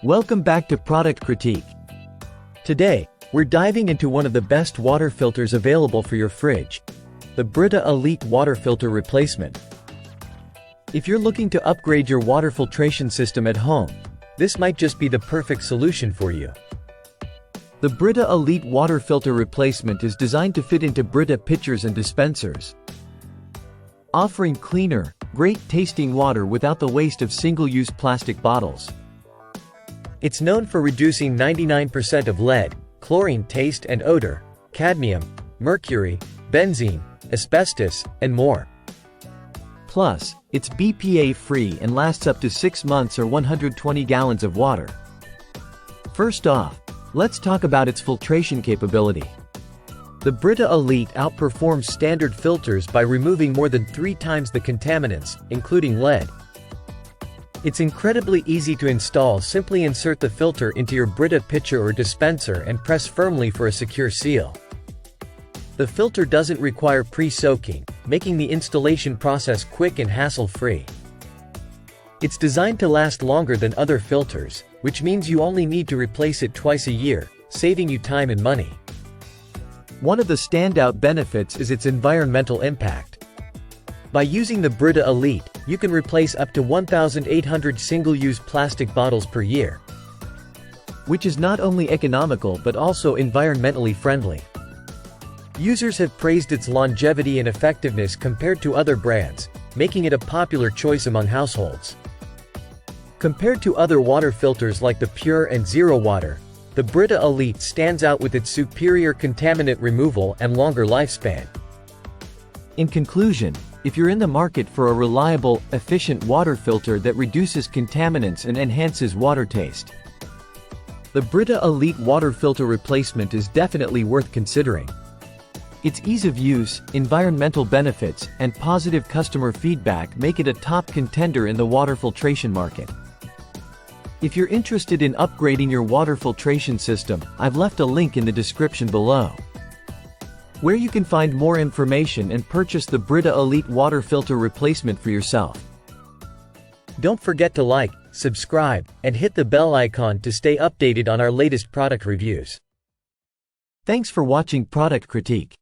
Welcome back to Product Critique. Today, we're diving into one of the best water filters available for your fridge, the Brita Elite Water Filter Replacement. If you're looking to upgrade your water filtration system at home, this might just be the perfect solution for you. The Brita Elite Water Filter Replacement is designed to fit into Brita pitchers and dispensers, offering cleaner, great-tasting water without the waste of single-use plastic bottles. It's known for reducing 99% of lead, chlorine taste and odor, cadmium, mercury, benzene, asbestos, and more. Plus, it's BPA-free and lasts up to 6 months or 120 gallons of water. First off, let's talk about its filtration capability. The Brita Elite outperforms standard filters by removing more than 3 times the contaminants, including lead. It's incredibly easy to install. Simply insert the filter into your Brita pitcher or dispenser and press firmly for a secure seal. The filter doesn't require pre-soaking, making the installation process quick and hassle-free. It's designed to last longer than other filters, which means you only need to replace it twice a year, saving you time and money. One of the standout benefits is its environmental impact. By using the Brita Elite, you can replace up to 1,800 single-use plastic bottles per year, which is not only economical but also environmentally friendly. Users have praised its longevity and effectiveness compared to other brands, making it a popular choice among households. Compared to other water filters like the Pure and Zero Water, the Brita Elite stands out with its superior contaminant removal and longer lifespan. In conclusion, if you're in the market for a reliable, efficient water filter that reduces contaminants and enhances water taste, the Brita Elite Water Filter Replacement is definitely worth considering. Its ease of use, environmental benefits, and positive customer feedback make it a top contender in the water filtration market. If you're interested in upgrading your water filtration system, I've left a link in the description below, where you can find more information and purchase the Brita Elite Water Filter Replacement for yourself. Don't forget to like, subscribe, and hit the bell icon to stay updated on our latest product reviews. Thanks for watching Product Critique.